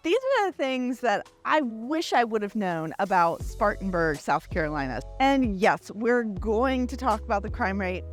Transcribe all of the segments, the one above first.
These are the things that I wish I would have known about Spartanburg, South Carolina. And yes, we're going to talk about the crime rate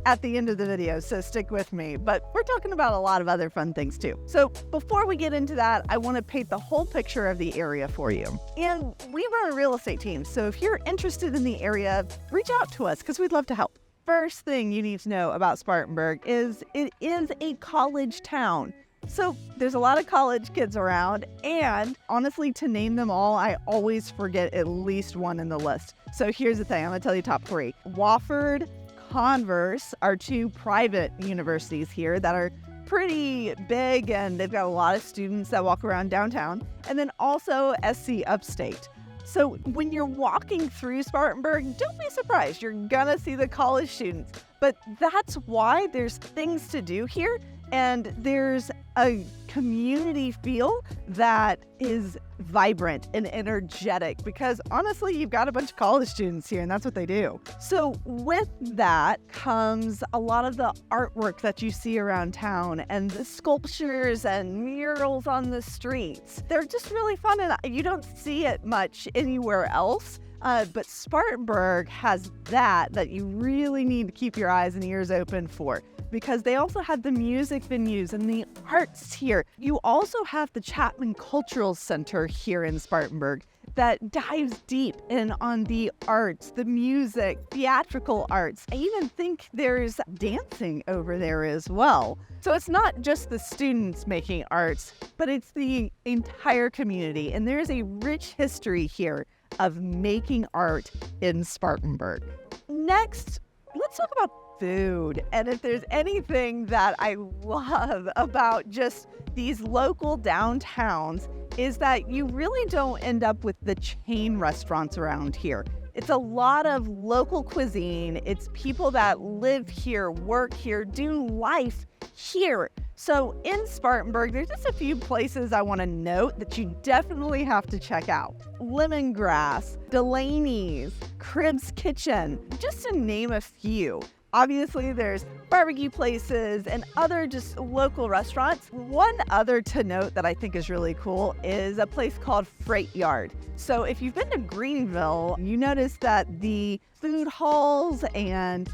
at the end of the video, so stick with me. But we're talking about a lot of other fun things too. So before we get into that, I want to paint the whole picture of the area for you. And we run a real estate team, so if you're interested in the area, reach out to us because we'd love to help. First thing you need to know about Spartanburg is it is a college town. So there's a lot of college kids around, and honestly, to name them all, I always forget at least one in the list. So here's the thing, I'm gonna tell you top 3. Wofford, Converse are 2 private universities here that are pretty big, and they've got a lot of students that walk around downtown, and then also SC Upstate. So when you're walking through Spartanburg, don't be surprised, you're gonna see the college students. But that's why there's things to do here, and there's a community feel that is vibrant and energetic because honestly, you've got a bunch of college students here and that's what they do. So with that comes a lot of the artwork that you see around town and the sculptures and murals on the streets. They're just really fun and you don't see it much anywhere else. But Spartanburg has that you really need to keep your eyes and ears open for because they also have the music venues and the arts here. You also have the Chapman Cultural Center here in Spartanburg that dives deep in on the arts, the music, theatrical arts. I even think there's dancing over there as well. So it's not just the students making arts, but it's the entire community. And there's a rich history here of making art in Spartanburg. Next, let's talk about food. And if there's anything that I love about just these local downtowns is that you really don't end up with the chain restaurants around here. It's a lot of local cuisine. It's people that live here, work here, do life here. So in Spartanburg, there's just a few places I want to note that you definitely have to check out. Lemongrass, Delaney's, Crib's Kitchen, just to name a few. Obviously, there's barbecue places and other just local restaurants. One other to note that I think is really cool is a place called Freight Yard. So if you've been to Greenville, you notice that the food halls and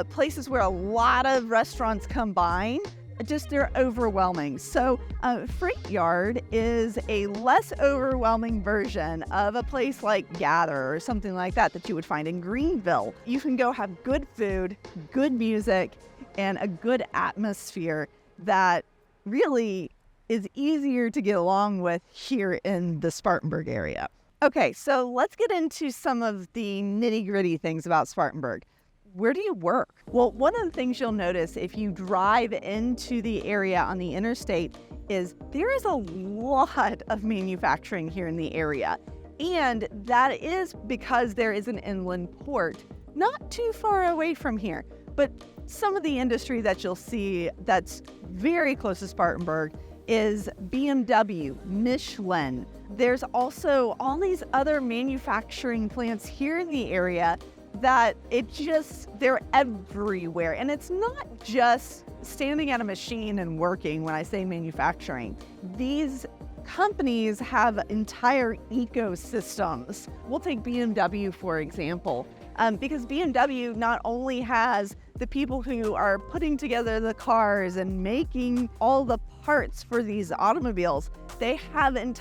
places where a lot of restaurants combine, they're overwhelming. So Freight Yard is a less overwhelming version of a place like Gather or something like that you would find in Greenville. You can go have good food, good music, and a good atmosphere that really is easier to get along with here in the Spartanburg area. Okay, so let's get into some of the nitty-gritty things about Spartanburg. Where do you work? Well, one of the things you'll notice if you drive into the area on the interstate is there is a lot of manufacturing here in the area. And that is because there is an inland port not too far away from here. But some of the industry that you'll see that's very close to Spartanburg is BMW, Michelin. There's also all these other manufacturing plants here in the area that they're everywhere. And it's not just standing at a machine and working when I say manufacturing. These companies have entire ecosystems. We'll take BMW, for example, because BMW not only has the people who are putting together the cars and making all the parts for these automobiles, they have a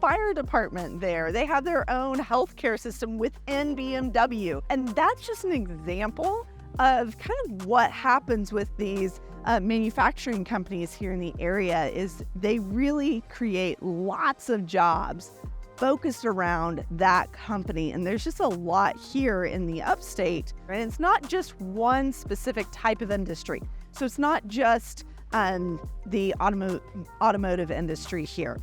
fire department there. They have their own healthcare system within BMW. And that's just an example of kind of what happens with these manufacturing companies here in the area is they really create lots of jobs focused around that company. And there's just a lot here in the upstate. And it's not just one specific type of industry. So it's not just the automotive industry here.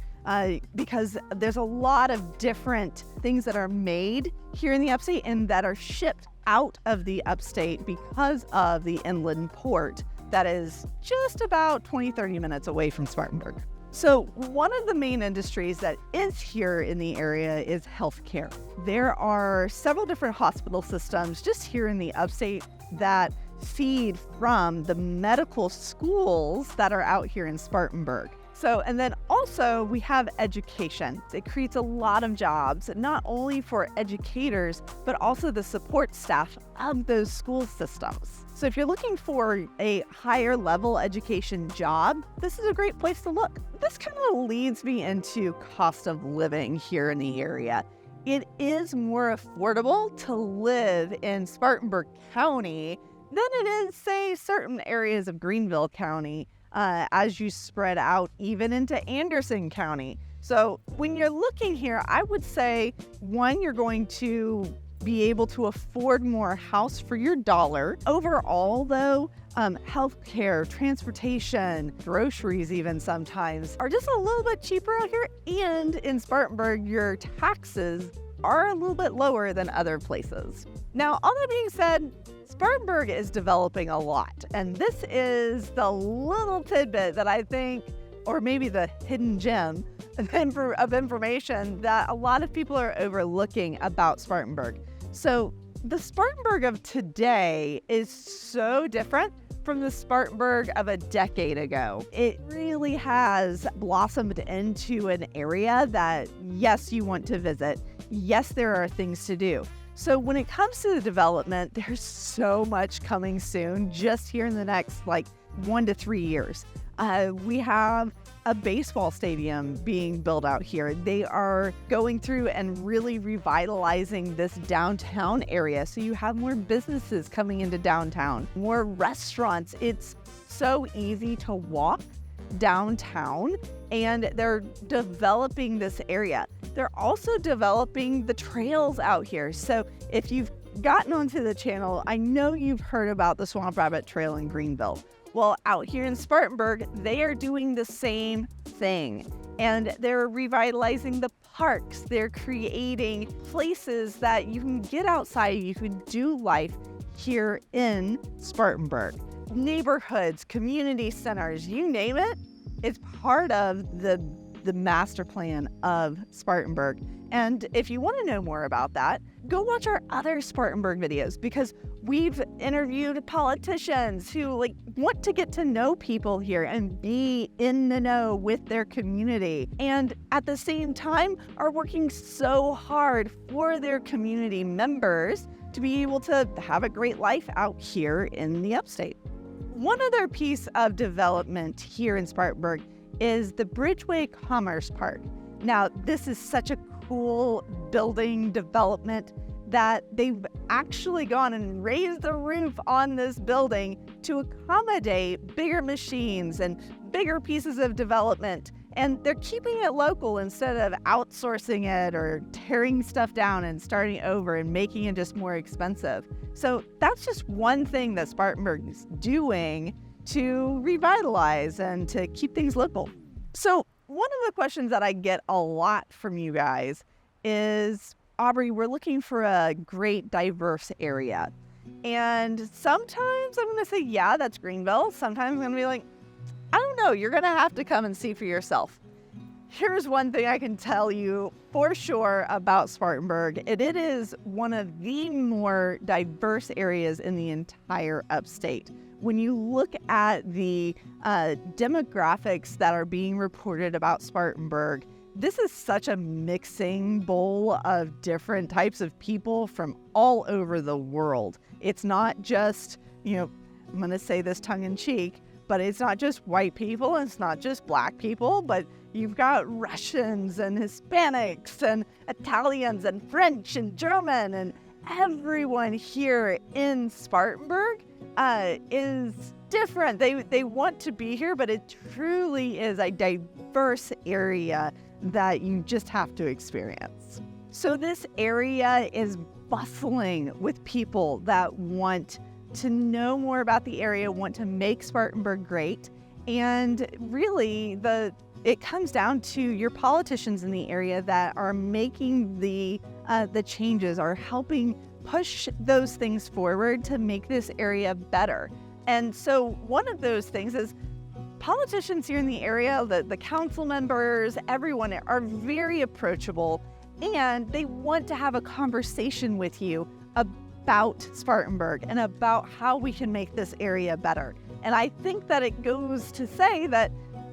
Because there's a lot of different things that are made here in the upstate and that are shipped out of the upstate because of the inland port that is just about 20-30 minutes away from Spartanburg. So one of the main industries that is here in the area is healthcare. There are several different hospital systems just here in the upstate that feed from the medical schools that are out here in Spartanburg. So, and then also Also, we have education. It creates a lot of jobs, not only for educators, but also the support staff of those school systems. So if you're looking for a higher level education job, this is a great place to look. This kind of leads me into cost of living here in the area. It is more affordable to live in Spartanburg County than it is, say, certain areas of Greenville County, as you spread out even into Anderson County. So when you're looking here, I would say, one, you're going to be able to afford more house for your dollar. Overall, though, healthcare, transportation, groceries even sometimes are just a little bit cheaper out here. And in Spartanburg, your taxes are a little bit lower than other places. Now, all that being said, Spartanburg is developing a lot, and this is the little tidbit that I think, or maybe the hidden gem of information that a lot of people are overlooking about Spartanburg. So the Spartanburg of today is so different from the Spartanburg of a decade ago. It really has blossomed into an area that, yes, you want to visit. Yes, there are things to do. So when it comes to the development, there's so much coming soon, just here in the next 1 to 3 years. We have a baseball stadium being built out here. They are going through and really revitalizing this downtown area. So you have more businesses coming into downtown, more restaurants. It's so easy to walk downtown, and they're developing this area. They're also developing the trails out here. So if you've gotten onto the channel, I know you've heard about the Swamp Rabbit Trail in Greenville. Well, out here in Spartanburg, they are doing the same thing, and they're revitalizing the parks. They're creating places that you can get outside, you can do life here in Spartanburg. Neighborhoods, community centers, you name it, it's part of the master plan of Spartanburg. And if you want to know more about that, go watch our other Spartanburg videos, because we've interviewed politicians who want to get to know people here and be in the know with their community, and at the same time are working so hard for their community members to be able to have a great life out here in the upstate. One other piece of development here in Spartanburg is the Bridgeway Commerce Park. Now, this is such a cool building development that they've actually gone and raised the roof on this building to accommodate bigger machines and bigger pieces of development. And they're keeping it local instead of outsourcing it or tearing stuff down and starting over and making it just more expensive. So that's just one thing that Spartanburg is doing to revitalize and to keep things local. So one of the questions that I get a lot from you guys is, Aubree, we're looking for a great, diverse area. And sometimes I'm going to say, yeah, that's Greenville. Sometimes I'm going to be like, I don't know, you're going to have to come and see for yourself. Here's one thing I can tell you for sure about Spartanburg. It is one of the more diverse areas in the entire upstate. When you look at the demographics that are being reported about Spartanburg, this is such a mixing bowl of different types of people from all over the world. It's not just, I'm going to say this tongue in cheek, but it's not just white people, it's not just black people, but you've got Russians and Hispanics and Italians and French and German, and everyone here in Spartanburg is different. They want to be here, but it truly is a diverse area that you just have to experience. So this area is bustling with people that want to know more about the area, want to make Spartanburg great. And really, it comes down to your politicians in the area that are making the changes, are helping push those things forward to make this area better. And so one of those things is politicians here in the area, the council members, everyone are very approachable, and they want to have a conversation with you about Spartanburg and about how we can make this area better. And I think that it goes to say that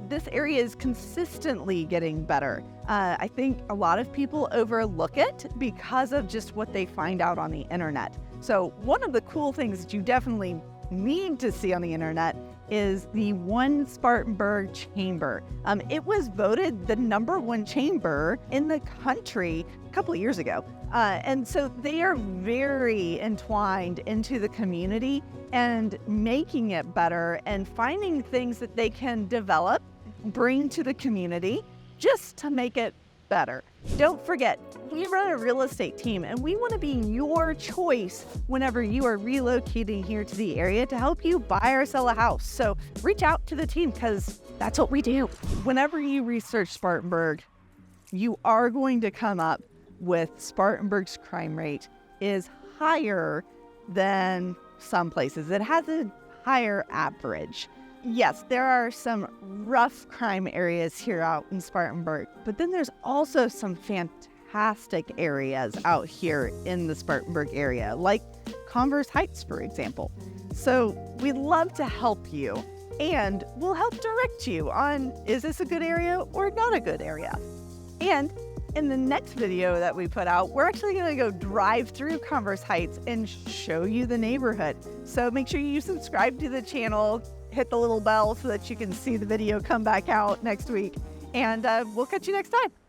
this area is consistently getting better. I think a lot of people overlook it because of just what they find out on the internet. So one of the cool things that you definitely need to see on the internet is the One Spartanburg Chamber. It was voted the #1 chamber in the country a couple of years ago. And so they are very entwined into the community and making it better and finding things that they can develop, bring to the community just to make it better. Don't forget, we run a real estate team and we want to be your choice whenever you are relocating here to the area to help you buy or sell a house. So reach out to the team because that's what we do. Whenever you research Spartanburg, you are going to come up with Spartanburg's crime rate is higher than some places. It has a higher average. Yes, there are some rough crime areas here out in Spartanburg, but then there's also some fantastic areas out here in the Spartanburg area, like Converse Heights, for example. So we'd love to help you, and we'll help direct you on, is this a good area or not a good area? And in the next video that we put out, we're actually going to go drive through Converse Heights and show you the neighborhood. So make sure you subscribe to the channel, hit the little bell so that you can see the video come back out next week. And we'll catch you next time.